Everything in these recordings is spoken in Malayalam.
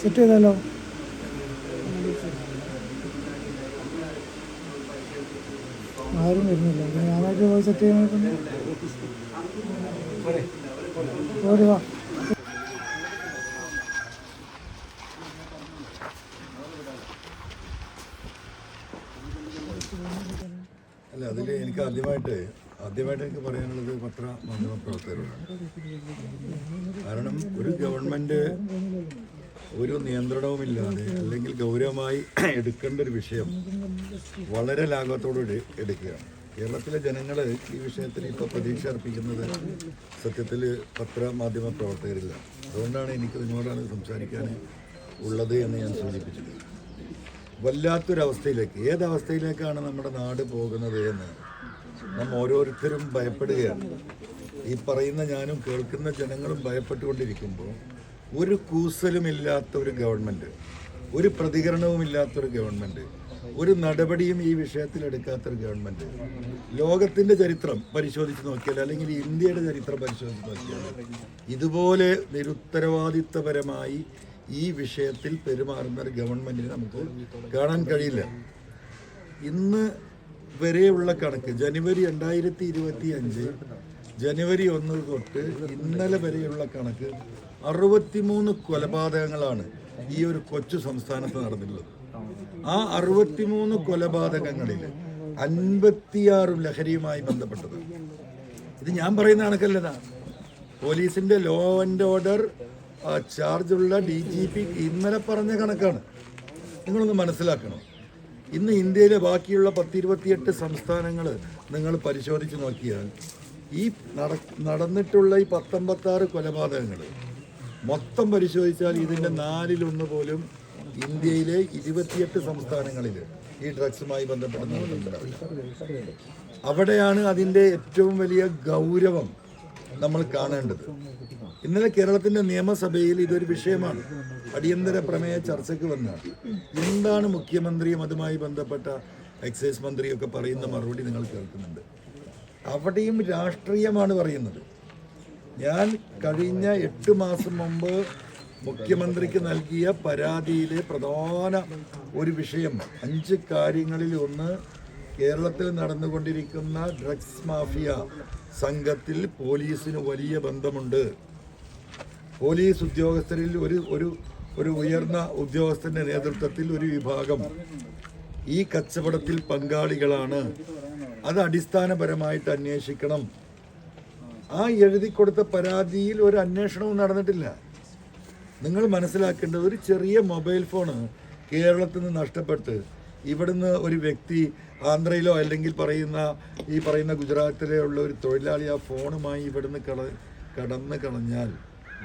സെറ്റ് ചെയ്താലോ? ആരും വരുന്നില്ല. ഞാനായിട്ട് പോയി സെറ്റ് ചെയ്യാൻ ഓടി വാ. അല്ല, അതിൽ എനിക്ക് ആദ്യമായിട്ട് എനിക്ക് പറയാനുള്ളത് പത്രമാധ്യമ പ്രവർത്തകരോടാണ്. കാരണം ഒരു ഗവൺമെൻറ് ഒരു നിയന്ത്രണവുമില്ലാതെ അല്ലെങ്കിൽ ഗൗരവമായി എടുക്കേണ്ട ഒരു വിഷയം വളരെ ലാഘവത്തോടുകൂടി എടുക്കുകയാണ്. കേരളത്തിലെ ജനങ്ങൾ ഈ വിഷയത്തിൽ ഇപ്പോൾ പ്രതീക്ഷ അർപ്പിക്കുന്നത് സത്യത്തിൽ പത്രമാധ്യമ പ്രവർത്തകരില്ല. അതുകൊണ്ടാണ് എനിക്ക് നിങ്ങളോടാണ് സംസാരിക്കാൻ ഉള്ളത് എന്ന് ഞാൻ സൂചിപ്പിച്ചത്. വല്ലാത്തൊരവസ്ഥയിലേക്ക്, ഏതവസ്ഥയിലേക്കാണ് നമ്മുടെ നാട് പോകുന്നത് എന്ന് നാം ഓരോരുത്തരും ഭയപ്പെടുകയാണ്. ഈ പറയുന്ന ഞാനും കേൾക്കുന്ന ജനങ്ങളും ഭയപ്പെട്ടുകൊണ്ടിരിക്കുമ്പോൾ ഒരു കൂസലുമില്ലാത്ത ഒരു ഗവൺമെൻറ്, ഒരു പ്രതികരണവുമില്ലാത്തൊരു ഗവൺമെൻറ്, ഒരു നടപടിയും ഈ വിഷയത്തിൽ എടുക്കാത്തൊരു ഗവൺമെൻറ് ലോകത്തിൻ്റെ ചരിത്രം പരിശോധിച്ച് നോക്കിയാൽ, അല്ലെങ്കിൽ ഇന്ത്യയുടെ ചരിത്രം പരിശോധിച്ച് നോക്കിയാൽ ഇതുപോലെ നിരുത്തരവാദിത്വപരമായി ഈ വിഷയത്തിൽ പെരുമാറുന്ന ഒരു ഗവൺമെൻറ്റിനെ നമുക്ക് കാണാൻ കഴിയില്ല. ഇന്ന് വരെയുള്ള കണക്ക് ജനുവരി 2025 ജനുവരി 1 തൊട്ട് ഇന്നലെ വരെയുള്ള കണക്ക് 63 കൊലപാതകങ്ങളാണ് ഈ ഒരു കൊച്ചു സംസ്ഥാനത്ത് നടന്നിട്ടുള്ളത്. ആ 63 കൊലപാതകങ്ങളിൽ 56 ലഹരിയുമായി ബന്ധപ്പെട്ടത്. ഇത് ഞാൻ പറയുന്ന കണക്കല്ലതാ, പോലീസിന്റെ ലോ ആൻഡ് ഓർഡർ ചാർജുള്ള DGP ഇന്നലെ പറഞ്ഞ കണക്കാണ്. നിങ്ങളൊന്ന് മനസ്സിലാക്കണം. ഇന്ന് ഇന്ത്യയിലെ ബാക്കിയുള്ള 10-28 സംസ്ഥാനങ്ങൾ നിങ്ങൾ പരിശോധിച്ച് നോക്കിയാൽ ഈ നടന്നിട്ടുള്ള ഈ 56 കൊലപാതകങ്ങൾ മൊത്തം പരിശോധിച്ചാൽ ഇതിൻ്റെ 4/1 പോലും ഇന്ത്യയിലെ 28 സംസ്ഥാനങ്ങളിൽ ഈ ഡ്രഗ്സുമായി ബന്ധപ്പെട്ട് നടന്നിട്ടുണ്ടാവില്ല. അവിടെയാണ് അതിൻ്റെ ഏറ്റവും വലിയ ഗൗരവം നമ്മൾ കാണേണ്ടത്. ഇന്നലെ കേരളത്തിൻ്റെ നിയമസഭയിൽ ഇതൊരു വിഷയമാണ്. അടിയന്തര പ്രമേയ ചർച്ചയ്ക്ക് വന്നതാണ്. എന്താണ് മുഖ്യമന്ത്രിയും അതുമായി ബന്ധപ്പെട്ട എക്സൈസ് മന്ത്രിയൊക്കെ പറയുന്ന മറുപടി നിങ്ങൾ കേൾക്കുന്നുണ്ട്. അവിടെയും രാഷ്ട്രീയമാണ് പറയുന്നത്. ഞാൻ കഴിഞ്ഞ 8 മാസം മുമ്പ് മുഖ്യമന്ത്രിക്ക് നൽകിയ പരാതിയിലെ പ്രധാന ഒരു വിഷയം 5 കാര്യങ്ങളിൽ ഒന്ന്, കേരളത്തിൽ നടന്നുകൊണ്ടിരിക്കുന്ന ഡ്രഗ്സ് മാഫിയ സംഘത്തിൽ പോലീസിന് വലിയ ബന്ധമുണ്ട്. പോലീസ് ഉദ്യോഗസ്ഥരിൽ ഒരു ഉയർന്ന ഉദ്യോഗസ്ഥന്റെ നേതൃത്വത്തിൽ ഒരു വിഭാഗം ഈ കച്ചവടത്തിൽ പങ്കാളികളാണ്. അത് അടിസ്ഥാനപരമായിട്ട് അന്വേഷിക്കണം. ആ എഴുതി കൊടുത്ത പരാതിയിൽ ഒരു അന്വേഷണവും നടന്നിട്ടില്ല. നിങ്ങൾ മനസ്സിലാക്കേണ്ടത്, ഒരു ചെറിയ മൊബൈൽ ഫോണ് കേരളത്തിൽ നിന്ന് നഷ്ടപ്പെട്ട് ഇവിടുന്ന് ഒരു വ്യക്തി ആന്ധ്രയിലോ അല്ലെങ്കിൽ ഈ പറയുന്ന ഗുജറാത്തിലോ ഉള്ള ഒരു തൊഴിലാളി ആ ഫോണുമായി ഇവിടുന്ന് കടന്നു കളഞ്ഞാൽ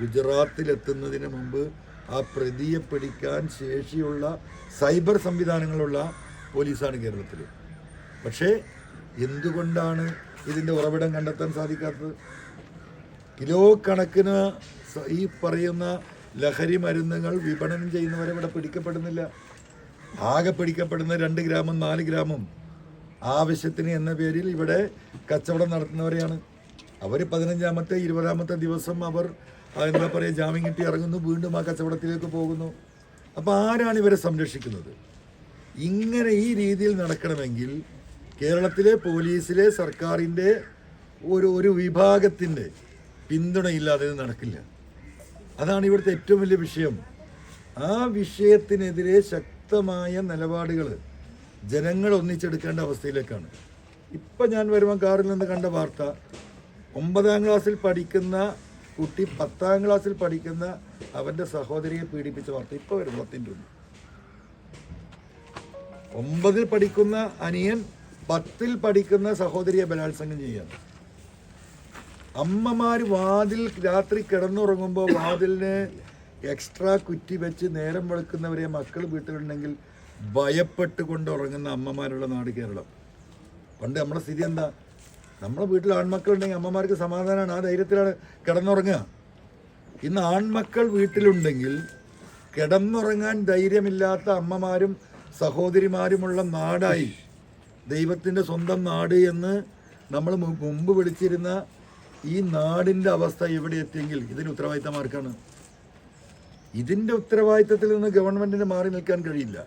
ഗുജറാത്തിലെത്തുന്നതിന് മുമ്പ് ആ പ്രതിയെ പിടിക്കാൻ ശേഷിയുള്ള സൈബർ സംവിധാനങ്ങളുള്ള പോലീസാണ് കേരളത്തിൽ. പക്ഷേ എന്തുകൊണ്ടാണ് ഇതിൻ്റെ ഉറവിടം കണ്ടെത്താൻ സാധിക്കാത്തത്? കിലോ കണക്കിന് ഈ പറയുന്ന ലഹരി മരുന്നുകൾ വിപണനം ചെയ്യുന്നവരെ ഇവിടെ പിടിക്കപ്പെടുന്നില്ല. ആകെ പിടിക്കപ്പെടുന്ന 2 ഗ്രാമും 4 ഗ്രാമും ആവശ്യത്തിന് എന്ന പേരിൽ ഇവിടെ കച്ചവടം നടത്തുന്നവരെയാണ്. അവർ 15-ാമത്തെ 20-ാമത്തെ ദിവസം അവർ എന്താ പറയുക, ജാമ്യം കിട്ടി ഇറങ്ങുന്നു, വീണ്ടും ആ കച്ചവടത്തിലേക്ക് പോകുന്നു. അപ്പോൾ ആരാണ് ഇവരെ സംരക്ഷിക്കുന്നത്? ഇങ്ങനെ ഈ രീതിയിൽ നടക്കണമെങ്കിൽ കേരളത്തിലെ പോലീസിലെ സർക്കാരിൻ്റെ ഒരു വിഭാഗത്തിൻ്റെ പിന്തുണയില്ലാതെ ഇത് നടക്കില്ല. അതാണ് ഇവിടുത്തെ ഏറ്റവും വലിയ വിഷയം. ആ വിഷയത്തിനെതിരെ ശക്തമായ നിലപാടുകൾ ജനങ്ങൾ ഒന്നിച്ചെടുക്കേണ്ട അവസ്ഥയിലേക്കാണ്. ഇപ്പം ഞാൻ വരുമ്പോൾ കാറിൽ നിന്ന് കണ്ട വാർത്ത, 9ാം ക്ലാസ്സിൽ പഠിക്കുന്ന കുട്ടി 10ാം ക്ലാസ്സിൽ പഠിക്കുന്ന അവൻ്റെ സഹോദരിയെ പീഡിപ്പിച്ച വാർത്ത ഇപ്പോൾ വരും. 9ൽ പഠിക്കുന്ന അനിയൻ 10ൽ പഠിക്കുന്ന സഹോദരിയെ ബലാത്സംഗം ചെയ്യാണ്. അമ്മമാർ രാത്രി കിടന്നുറങ്ങുമ്പോൾ വാതിലിന് എക്സ്ട്രാ കുറ്റി വെച്ച് നേരം വെളുക്കുന്നവരെ മക്കൾ വീട്ടിലുണ്ടെങ്കിൽ ഭയപ്പെട്ടുകൊണ്ട് ഉറങ്ങുന്ന അമ്മമാരുള്ള നാട് കേരളം. പണ്ട് നമ്മുടെ സ്ഥിതി എന്താ? നമ്മുടെ വീട്ടിൽ ആൺമക്കളുണ്ടെങ്കിൽ അമ്മമാർക്ക് സമാധാനമാണ്, ആ ധൈര്യത്തിലാണ് കിടന്നുറങ്ങുക. ഇന്ന് ആൺമക്കൾ വീട്ടിലുണ്ടെങ്കിൽ കിടന്നുറങ്ങാൻ ധൈര്യമില്ലാത്ത അമ്മമാരും സഹോദരിമാരുമുള്ള നാടായി ദൈവത്തിൻ്റെ സ്വന്തം നാട് എന്ന് നമ്മൾ മുമ്പ് വിളിച്ചിരുന്ന ഈ നാടിൻ്റെ അവസ്ഥ ഇവിടെ എത്തിയെങ്കിൽ ഇതിന് ഉത്തരവാദിത്തം ആർക്കാണ്? ഇതിൻ്റെ ഉത്തരവാദിത്തത്തിൽ നിന്ന് ഗവൺമെൻറ്റിന് മാറി നിൽക്കാൻ കഴിയില്ല.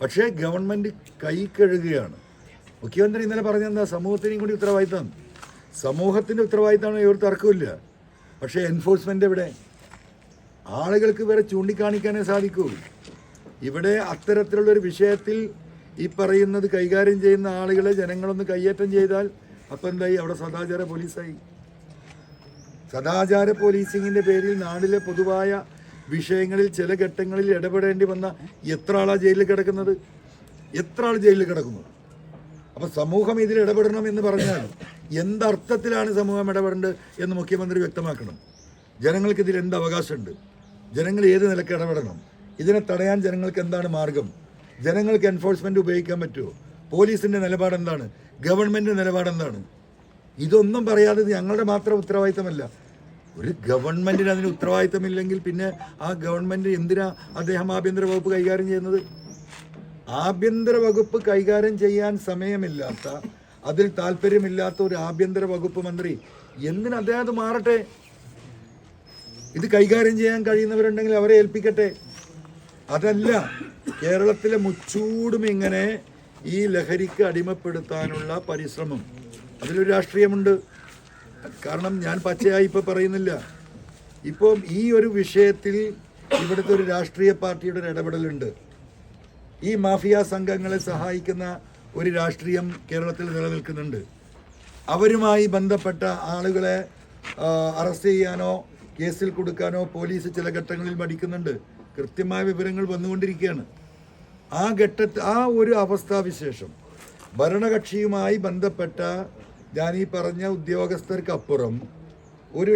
പക്ഷേ ഗവൺമെൻറ് കൈ കഴുകുകയാണ്. മുഖ്യമന്ത്രി ഇന്നലെ പറഞ്ഞെന്താ, സമൂഹത്തിനെയും കൂടി ഉത്തരവാദിത്തം. സമൂഹത്തിൻ്റെ ഉത്തരവാദിത്തമാണ് ഒരു തർക്കമില്ല. പക്ഷേ എൻഫോഴ്സ്മെൻ്റ് എവിടെ? ആളുകൾക്ക് വരെ ചൂണ്ടിക്കാണിക്കാനേ സാധിക്കൂ. ഇവിടെ അത്തരത്തിലുള്ളൊരു വിഷയത്തിൽ ഈ പറയുന്നത് കൈകാര്യം ചെയ്യുന്ന ആളുകളെ ജനങ്ങളൊന്ന് കയ്യേറ്റം ചെയ്താൽ അപ്പം എന്തായി? അവിടെ സദാചാര പോലീസായി. സദാചാര പോലീസിങ്ങിൻ്റെ പേരിൽ നാട്ടിലെ പൊതുവായ വിഷയങ്ങളിൽ ചില ഘട്ടങ്ങളിൽ ഇടപെടേണ്ടി വന്ന എത്ര ആളാണ് ജയിലിൽ കിടക്കുന്നത്? എത്ര ആൾ ജയിലിൽ കിടക്കുന്നു? അപ്പം സമൂഹം ഇതിൽ ഇടപെടണം എന്ന് പറഞ്ഞാൽ എന്തർത്ഥത്തിലാണ് സമൂഹം ഇടപെടേണ്ടത് എന്ന് മുഖ്യമന്ത്രി വ്യക്തമാക്കണം. ജനങ്ങൾക്ക് ഇതിൽ എന്ത് അവകാശമുണ്ട്? ജനങ്ങൾ ഏത് നിലയ്ക്ക് ഇടപെടണം? ഇതിനെ തടയാൻ ജനങ്ങൾക്ക് എന്താണ് മാർഗം? ജനങ്ങൾക്ക് എൻഫോഴ്സ്മെൻറ്റ് ഉപയോഗിക്കാൻ പറ്റുമോ? പോലീസിൻ്റെ നിലപാടെന്താണ്? ഗവൺമെൻറ്റിൻ്റെ നിലപാടെന്താണ്? ഇതൊന്നും പറയാതെ ഞങ്ങളുടെ മാത്രം ഉത്തരവാദിത്തമല്ല. ഒരു ഗവൺമെൻറ്റിന് അതിന് ഉത്തരവാദിത്തമില്ലെങ്കിൽ പിന്നെ ആ ഗവൺമെൻറ് എന്തിനാ അദ്ദേഹം ആഭ്യന്തര വകുപ്പ് കൈകാര്യം ചെയ്യുന്നത്? ആഭ്യന്തര വകുപ്പ് കൈകാര്യം ചെയ്യാൻ സമയമില്ലാത്ത, അതിൽ താല്പര്യമില്ലാത്ത ഒരു ആഭ്യന്തര വകുപ്പ് മന്ത്രി എന്തിന് അദ്ദേഹം മാറട്ടെ? ഇത് കൈകാര്യം ചെയ്യാൻ കഴിയുന്നവരുണ്ടെങ്കിൽ അവരെ ഏൽപ്പിക്കട്ടെ. അതല്ല, കേരളത്തിലെ മുച്ചൂടും ഇങ്ങനെ ഈ ലഹരിക്ക് അടിമപ്പെടുത്താനുള്ള പരിശ്രമം, അതിലൊരു രാഷ്ട്രീയമുണ്ട്. കാരണം ഞാൻ പച്ചയായി ഇപ്പോൾ പറയുന്നില്ല. ഇപ്പം ഈ ഒരു വിഷയത്തിൽ ഇവിടുത്തെ ഒരു രാഷ്ട്രീയ പാർട്ടിയുടെ ഒരു ഇടപെടലുണ്ട്. ഈ മാഫിയ സംഘങ്ങളെ സഹായിക്കുന്ന ഒരു രാഷ്ട്രീയം കേരളത്തിൽ നിലനിൽക്കുന്നുണ്ട്. അവരുമായി ബന്ധപ്പെട്ട ആളുകളെ അറസ്റ്റ് ചെയ്യാനോ കേസിൽ കൊടുക്കാനോ പോലീസ് ചില ഘട്ടങ്ങളിൽ മടിക്കുന്നുണ്ട്. കൃത്യമായ വിവരങ്ങൾ വന്നുകൊണ്ടിരിക്കുകയാണ്. ആ ഒരു അവസ്ഥാവിശേഷം ഭരണകക്ഷിയുമായി ബന്ധപ്പെട്ട ഞാൻ ഈ പറഞ്ഞ ഉദ്യോഗസ്ഥർക്കപ്പുറം ഒരു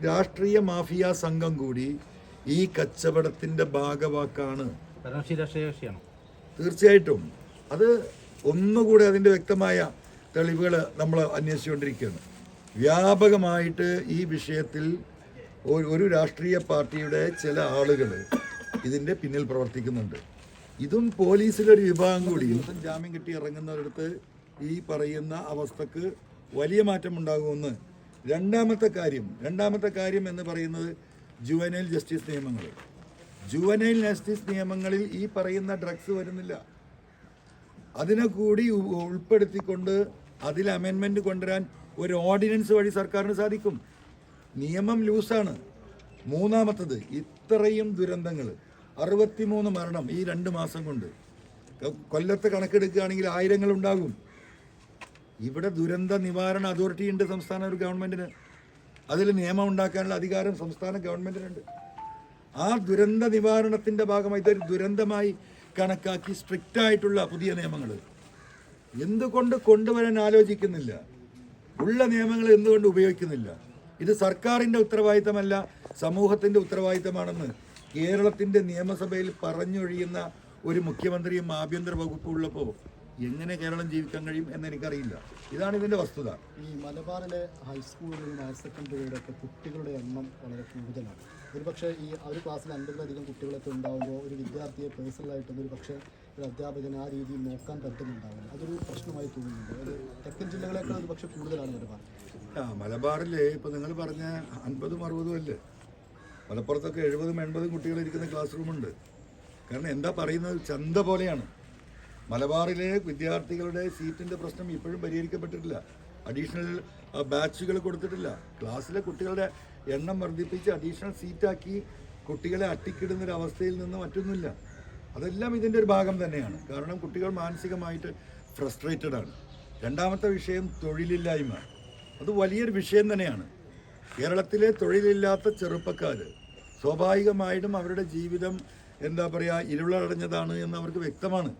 രാഷ്ട്രീയ മാഫിയ സംഘം കൂടി ഈ കച്ചവടത്തിൻ്റെ ഭാഗവാക്കാണ്. തീർച്ചയായിട്ടും അത് ഒന്നുകൂടെ അതിൻ്റെ വ്യക്തമായ തെളിവുകൾ നമ്മൾ അന്വേഷിച്ചുകൊണ്ടിരിക്കുകയാണ്. വ്യാപകമായിട്ട് ഈ വിഷയത്തിൽ ഒരു രാഷ്ട്രീയ പാർട്ടിയുടെ ചില ആളുകൾ ഇതിൻ്റെ പിന്നിൽ പ്രവർത്തിക്കുന്നുണ്ട്. ഇതും പോലീസിലൊരു വിഭാഗം കൂടി ജാമ്യം കിട്ടി ഇറങ്ങുന്നവരടുത്ത് ഈ പറയുന്ന അവസ്ഥക്ക് വലിയ മാറ്റം ഉണ്ടാകുമെന്ന്. രണ്ടാമത്തെ കാര്യം എന്ന് പറയുന്നത് ജുവനൈൽ ജസ്റ്റിസ് നിയമങ്ങൾ. ജുവനൈൽ ജസ്റ്റിസ് നിയമങ്ങളിൽ ഈ പറയുന്ന ഡ്രഗ്സ് വരുന്നില്ല. അതിനെ കൂടി ഉൾപ്പെടുത്തിക്കൊണ്ട് അതിൽ അമെൻമെൻറ്റ് കൊണ്ടുവരാൻ ഒരു ഓർഡിനൻസ് വഴി സർക്കാരിന് സാധിക്കും. നിയമം ലൂസാണ്. മൂന്നാമത്തത്, ഇത്രയും ദുരന്തങ്ങൾ, 63 മരണം ഈ 2 മാസം കൊണ്ട്. കൊല്ലത്തെ കണക്കെടുക്കുകയാണെങ്കിൽ ആയിരങ്ങൾ ഉണ്ടാകും. ഇവിടെ ദുരന്ത നിവാരണ അതോറിറ്റി ഉണ്ട് സംസ്ഥാന ഒരു ഗവൺമെൻറ്റിന്. അതിൽ നിയമം ഉണ്ടാക്കാനുള്ള അധികാരം സംസ്ഥാന ഗവൺമെൻറ്റിനുണ്ട്. ആ ദുരന്ത നിവാരണത്തിൻ്റെ ഭാഗമായി ഇതൊരു ദുരന്തമായി കണക്കാക്കി സ്ട്രിക്റ്റായിട്ടുള്ള പുതിയ നിയമങ്ങൾ എന്തുകൊണ്ട് കൊണ്ടുവരാൻ ആലോചിക്കുന്നില്ല? ഉള്ള നിയമങ്ങൾ എന്തുകൊണ്ട് ഉപയോഗിക്കുന്നില്ല? ഇത് സർക്കാരിൻ്റെ ഉത്തരവാദിത്തമല്ല, സമൂഹത്തിൻ്റെ ഉത്തരവാദിത്തമാണെന്ന് കേരളത്തിൻ്റെ നിയമസഭയിൽ പറഞ്ഞൊഴിയുന്ന ഒരു മുഖ്യമന്ത്രിയും ആഭ്യന്തര വകുപ്പും ഉള്ളപ്പോൾ എങ്ങനെ കേരളം ജീവിക്കാൻ കഴിയും എന്നെനിക്കറിയില്ല. ഇതാണ് ഇതിൻ്റെ വസ്തുത. ഈ മലബാറിലെ ഹൈസ്കൂളുകളിലും ഹയർ സെക്കൻഡറികളിലൊക്കെ കുട്ടികളുടെ എണ്ണം വളരെ കൂടുതലാണ്. ഒരുപക്ഷെ ഈ ഒരു ക്ലാസ്സിൽ 50ലധികം കുട്ടികളൊക്കെ ഉണ്ടാകുമ്പോൾ ഒരു വിദ്യാർത്ഥിയെ പേഴ്സണലായിട്ടൊന്നും ഒരു പക്ഷേ ഒരു അധ്യാപകന് ആ രീതിയിൽ നോക്കാൻ പറ്റുന്നുണ്ടാവില്ല. അതൊരു പ്രശ്നമായി തോന്നുന്നുണ്ട്. അത് തെക്കൻ ജില്ലകളേക്കാൾ ഒരു പക്ഷേ കൂടുതലാണ് മലബാർ. മലബാറിൽ ഇപ്പോൾ നിങ്ങൾ പറഞ്ഞ 50ഉം 60ഉം അല്ലേ? മലപ്പുറത്തൊക്കെ 70ഉം 80ഉം കുട്ടികളിരിക്കുന്ന ക്ലാസ് റൂമുണ്ട്. കാരണം എന്താ പറയുന്നത്, ചന്ത പോലെയാണ്. മലബാറിലെ വിദ്യാർത്ഥികളുടെ സീറ്റിൻ്റെ പ്രശ്നം ഇപ്പോഴും പരിഹരിക്കപ്പെട്ടിട്ടില്ല. അഡീഷണൽ ബാച്ചുകൾ കൊടുത്തിട്ടില്ല. ക്ലാസ്സിലെ കുട്ടികളുടെ എണ്ണം വർദ്ധിപ്പിച്ച് അഡീഷണൽ സീറ്റാക്കി കുട്ടികളെ അട്ടിക്കിടുന്നൊരവസ്ഥയിൽ നിന്ന് മറ്റൊന്നുമില്ല. അതെല്ലാം ഇതിൻ്റെ ഒരു ഭാഗം തന്നെയാണ്. കാരണം കുട്ടികൾ മാനസികമായിട്ട് ഫ്രസ്ട്രേറ്റഡ് ആണ്. രണ്ടാമത്തെ വിഷയം തൊഴിലില്ലായ്മ. അത് വലിയൊരു വിഷയം തന്നെയാണ്. കേരളത്തിലെ തൊഴിലില്ലാത്ത ചെറുപ്പക്കാർ സ്വാഭാവികമായിട്ടും അവരുടെ ജീവിതം എന്താ പറയുക ഇരുളടഞ്ഞതാണ് എന്ന് അവർക്ക് വ്യക്തമാണ്.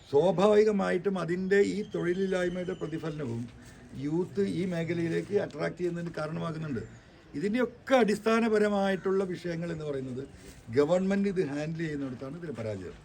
സ്വാഭാവികമായിട്ടും അതിൻ്റെ ഈ തൊഴിലില്ലായ്മയുടെ പ്രതിഫലനവും യൂത്ത് ഈ മേഖലയിലേക്ക് അട്രാക്റ്റ് ചെയ്യുന്നതിന് കാരണമാകുന്നുണ്ട്. ഇതിൻ്റെയൊക്കെ അടിസ്ഥാനപരമായിട്ടുള്ള വിഷയങ്ങൾ എന്ന് പറയുന്നത് ഗവൺമെൻറ് ഇത് ഹാൻഡിൽ ചെയ്യുന്നിടത്താണ് ഇതിന് പരാജയം.